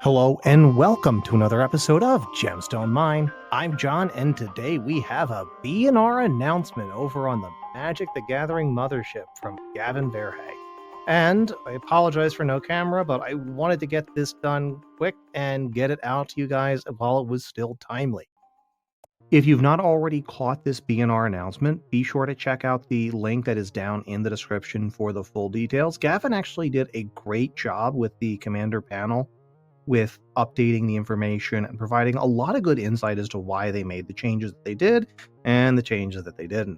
Hello and welcome to another episode of Gemstone Mine. I'm John, and today we have a B&R announcement over on the Magic the Gathering mothership from Gavin Verhey. And I apologize for no camera, but I wanted to get this done quick and get it out to you guys while it was still timely. If you've not already caught this B&R announcement, be sure to check out the link that is down in the description for the full details. Gavin actually did a great job with the Commander panel with updating the information and providing a lot of good insight as to why they made the changes that they did and the changes that they didn't.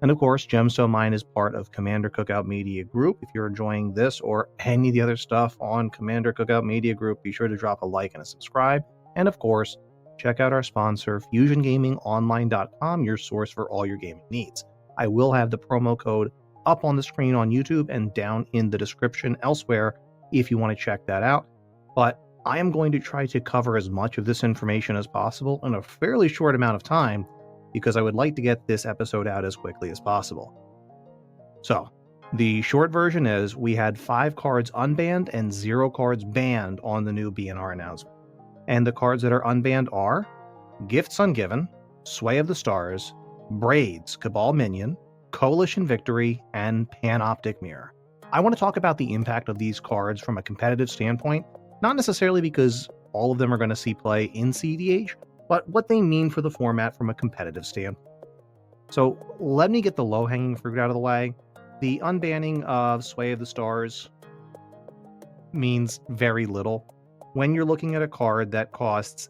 And of course, Gemstone Mine is part of Commander Cookout Media Group. If you're enjoying this or any of the other stuff on Commander Cookout Media Group, be sure to drop a like and a subscribe. And of course, check out our sponsor, FusionGamingOnline.com, your source for all your gaming needs. I will have the promo code up on the screen on YouTube and down in the description elsewhere if you want to check that out. But I am going to try to cover as much of this information as possible in a fairly short amount of time because I would like to get this episode out as quickly as possible. So, the short version is we had 5 cards unbanned and 0 cards banned on the new B&R announcement. And the cards that are unbanned are Gifts Ungiven, Sway of the Stars, Braids, Cabal Minion, Coalition Victory, and Panoptic Mirror. I want to talk about the impact of these cards from a competitive standpoint, not necessarily because all of them are going to see play in cEDH, but what they mean for the format from a competitive standpoint. So let me get the low-hanging fruit out of the way. The unbanning of Sway of the Stars means very little. When you're looking at a card that costs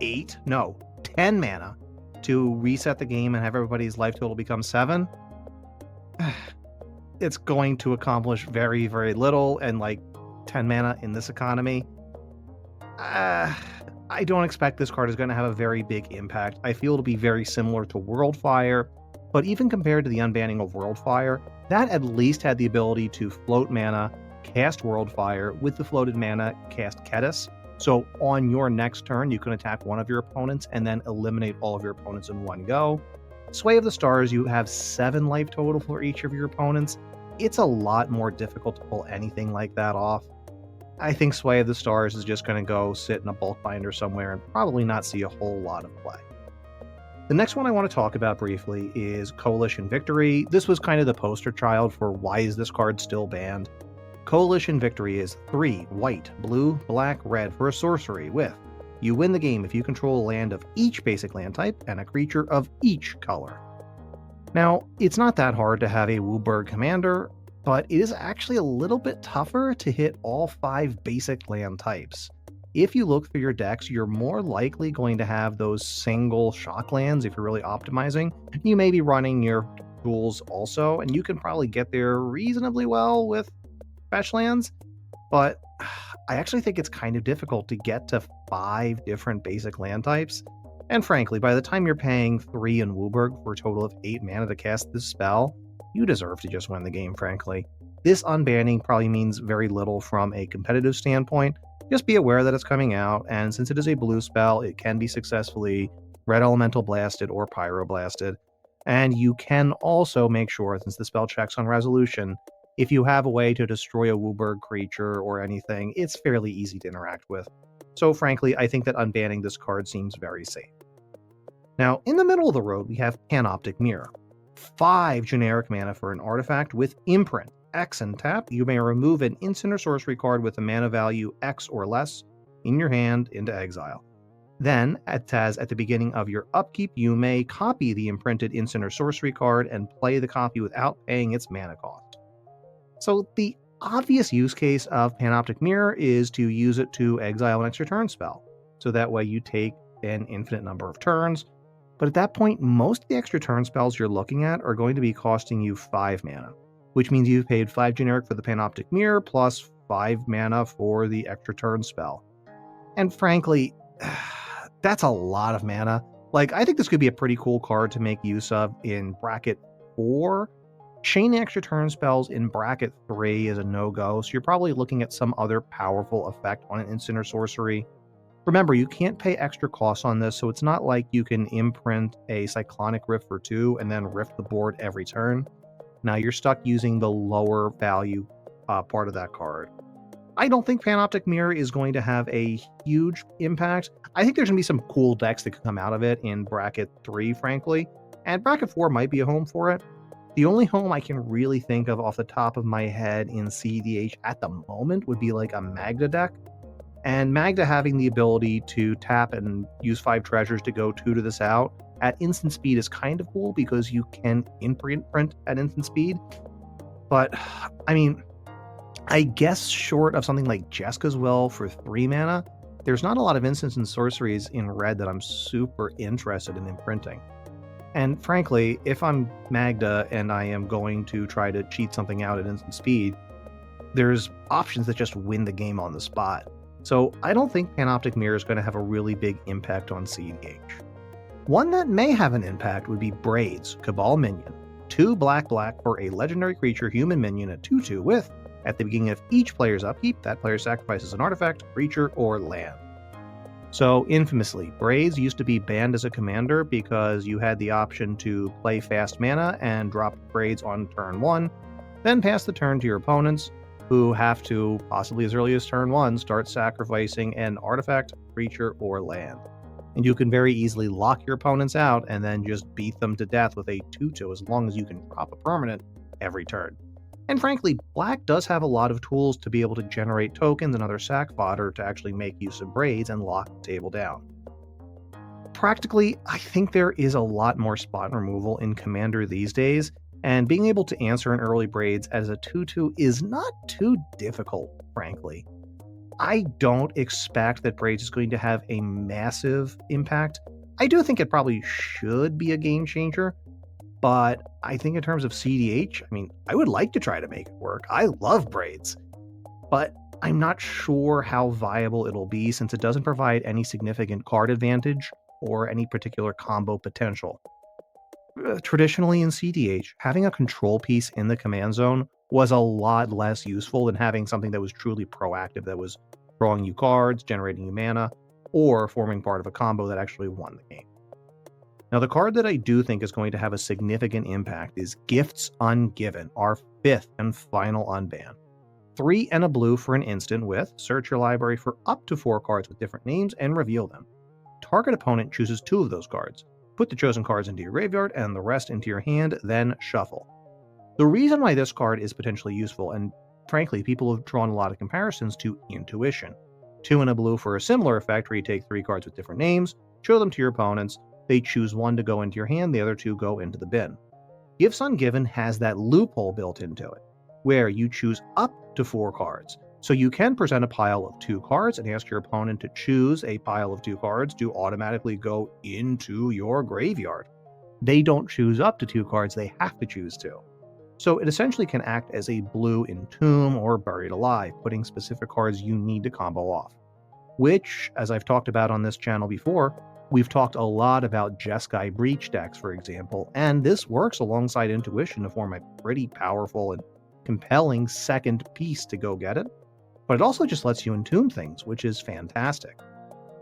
10 mana to reset the game and have everybody's life total become 7, it's going to accomplish very, very little, and 10 mana in this economy, I don't expect this card is going to have a very big impact. I feel it'll be very similar to Worldfire, but even compared to the unbanning of Worldfire, that at least had the ability to float mana, cast Worldfire, with the floated mana, cast Ketis. So on your next turn, you can attack one of your opponents and then eliminate all of your opponents in one go. Sway of the Stars, you have 7 life total for each of your opponents. It's a lot more difficult to pull anything like that off. I think Sway of the Stars is just going to go sit in a bulk binder somewhere and probably not see a whole lot of play. The next one I want to talk about briefly is Coalition Victory. This was kind of the poster child for why is this card still banned. Coalition Victory is 3 white, blue, black, red for a sorcery with you win the game if you control a land of each basic land type and a creature of each color. Now, it's not that hard to have a WUBRG commander, but it is actually a little bit tougher to hit all 5 basic land types. If you look through your decks, you're more likely going to have those single shock lands if you're really optimizing. You may be running your tools also, and you can probably get there reasonably well with fetch lands, but I actually think it's kind of difficult to get to 5 different basic land types. And frankly, by the time you're paying 3 in WUBRG for a total of 8 mana to cast this spell, you deserve to just win the game, frankly. This unbanning probably means very little from a competitive standpoint. Just be aware that it's coming out, and since it is a blue spell, it can be successfully Red Elemental Blasted or Pyro Blasted. And you can also make sure, since the spell checks on resolution, if you have a way to destroy a WUBRG creature or anything, it's fairly easy to interact with. So frankly, I think that unbanning this card seems very safe. Now, in the middle of the road, we have Panoptic Mirror. 5 generic mana for an artifact with imprint. X and tap, you may remove an instant or sorcery card with a mana value X or less in your hand into exile. Then, at the beginning of your upkeep, you may copy the imprinted instant or sorcery card and play the copy without paying its mana cost. So the obvious use case of Panoptic Mirror is to use it to exile an extra turn spell. So that way you take an infinite number of turns. But at that point, most of the extra turn spells you're looking at are going to be costing you 5 mana, which means you've paid 5 generic for the Panoptic Mirror plus 5 mana for the extra turn spell. And frankly, that's a lot of mana. I think this could be a pretty cool card to make use of in bracket 4. Chaining extra turn spells in bracket 3 is a no-go, so you're probably looking at some other powerful effect on an instant or sorcery. Remember, you can't pay extra costs on this, so it's not like you can imprint a Cyclonic Rift for 2 and then rift the board every turn. Now you're stuck using the lower value part of that card. I don't think Panoptic Mirror is going to have a huge impact. I think there's going to be some cool decks that could come out of it in Bracket 3, frankly, and Bracket 4 might be a home for it. The only home I can really think of off the top of my head in cEDH at the moment would be like a Magda deck. And Magda having the ability to tap and use 5 treasures to go 2 to this out at instant speed is kind of cool because you can imprint at instant speed. But, I mean, I guess short of something like Jeska's Will for 3 mana, there's not a lot of instants and sorceries in red that I'm super interested in imprinting. And frankly, if I'm Magda and I am going to try to cheat something out at instant speed, there's options that just win the game on the spot. So I don't think Panoptic Mirror is going to have a really big impact on cEDH. One that may have an impact would be Braids, Cabal Minion. 2 black for a legendary creature human minion at 2/2 with, at the beginning of each player's upkeep, that player sacrifices an artifact, creature, or land. So infamously, Braids used to be banned as a commander because you had the option to play fast mana and drop Braids on turn 1, then pass the turn to your opponents, who have to, possibly as early as turn 1, start sacrificing an artifact, creature, or land. And you can very easily lock your opponents out and then just beat them to death with a 2/2 as long as you can drop a permanent every turn. And frankly, Black does have a lot of tools to be able to generate tokens and other sack fodder to actually make use of Braids and lock the table down. Practically, I think there is a lot more spot removal in Commander these days, and being able to answer an early Braids as a 2/2 is not too difficult, frankly. I don't expect that Braids is going to have a massive impact. I do think it probably should be a game changer, but I think in terms of cEDH, I mean, I would like to try to make it work. I love Braids, but I'm not sure how viable it'll be since it doesn't provide any significant card advantage or any particular combo potential. Traditionally in cEDH, having a control piece in the command zone was a lot less useful than having something that was truly proactive, that was drawing you cards, generating you mana, or forming part of a combo that actually won the game. Now, the card that I do think is going to have a significant impact is Gifts Ungiven, our 5th and final unban. 3 and a blue for an instant with search your library for up to 4 cards with different names and reveal them. Target opponent chooses 2 of those cards. Put the chosen cards into your graveyard and the rest into your hand, then shuffle. The reason why this card is potentially useful, and frankly, people have drawn a lot of comparisons to Intuition. 2 and a blue for a similar effect where you take 3 cards with different names, show them to your opponents, they choose 1 to go into your hand, the other 2 go into the bin. Gifts Ungiven has that loophole built into it, where you choose up to 4 cards. So you can present a pile of 2 cards and ask your opponent to choose a pile of 2 cards to automatically go into your graveyard. They don't choose up to 2 cards, they have to choose 2. So it essentially can act as a blue Entomb or Buried Alive, putting specific cards you need to combo off. Which, as I've talked about on this channel before, we've talked a lot about Jeskai Breach decks, for example, and this works alongside Intuition to form a pretty powerful and compelling second piece to go get it. But it also just lets you entomb things, which is fantastic.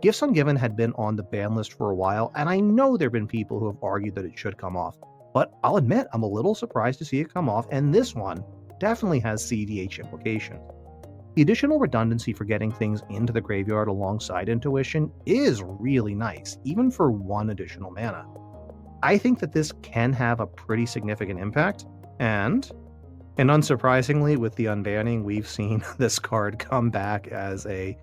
Gifts Ungiven had been on the ban list for a while, and I know there have been people who have argued that it should come off, but I'll admit I'm a little surprised to see it come off, and this one definitely has cEDH implications. The additional redundancy for getting things into the graveyard alongside Intuition is really nice, even for 1 additional mana. I think that this can have a pretty significant impact, and unsurprisingly, with the unbanning, we've seen this card come back as a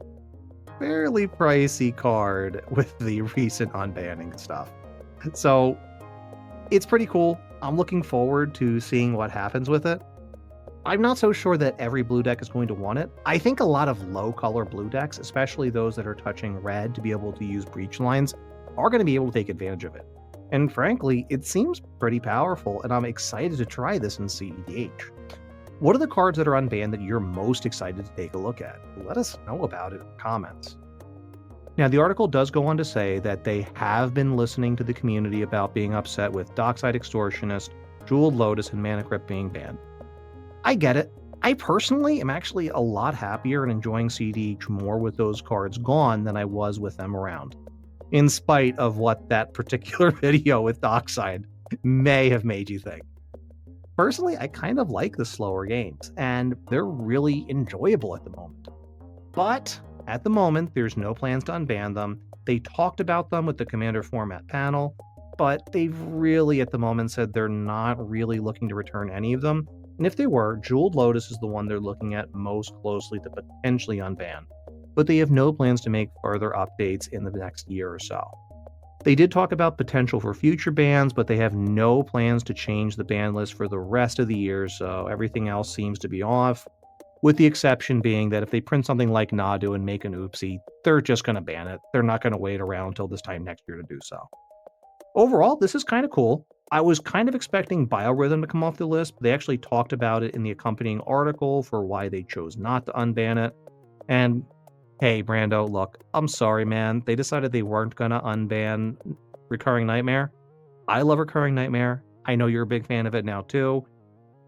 fairly pricey card with the recent unbanning stuff. So it's pretty cool. I'm looking forward to seeing what happens with it. I'm not so sure that every blue deck is going to want it. I think a lot of low color blue decks, especially those that are touching red to be able to use breach lines, are going to be able to take advantage of it. And frankly, it seems pretty powerful, and I'm excited to try this in cEDH. What are the cards that are unbanned that you're most excited to take a look at? Let us know about it in the comments. Now, the article does go on to say that they have been listening to the community about being upset with Dockside Extortionist, Jeweled Lotus, and Mana Crypt being banned. I get it. I personally am actually a lot happier and enjoying cEDH more with those cards gone than I was with them around, in spite of what that particular video with Dockside may have made you think. Personally, I kind of like the slower games, and they're really enjoyable at the moment. But at the moment, there's no plans to unban them. They talked about them with the Commander format panel, but they've really at the moment said they're not really looking to return any of them. And if they were, Jeweled Lotus is the one they're looking at most closely to potentially unban. But they have no plans to make further updates in the next year or so. They did talk about potential for future bans, but they have no plans to change the ban list for the rest of the year, so everything else seems to be off, with the exception being that if they print something like Nadu and make an oopsie, they're just going to ban it. They're not going to wait around until this time next year to do so. Overall, this is kind of cool. I was kind of expecting Biorhythm to come off the list, but they actually talked about it in the accompanying article for why they chose not to unban it. And hey, Brando, look, I'm sorry, man. They decided they weren't going to unban Recurring Nightmare. I love Recurring Nightmare. I know you're a big fan of it now, too.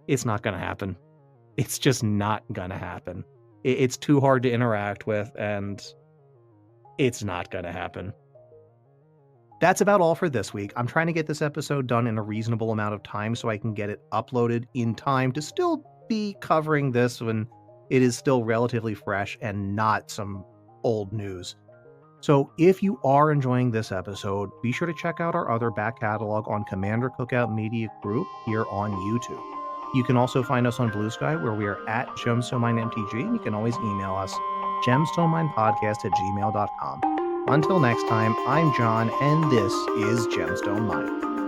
It's not going to happen. It's just not going to happen. It's too hard to interact with, and it's not going to happen. That's about all for this week. I'm trying to get this episode done in a reasonable amount of time so I can get it uploaded in time to still be covering this when it is still relatively fresh and not some old news. So if you are enjoying this episode, be sure to check out our other back catalog on Commander Cookout Media Group here on YouTube. You can also find us on Blue Sky, where we are at GemstoneMineMTG, and you can always email us, gemstoneminepodcast@gmail.com. Until next time, I'm John, and this is Gemstone Mine.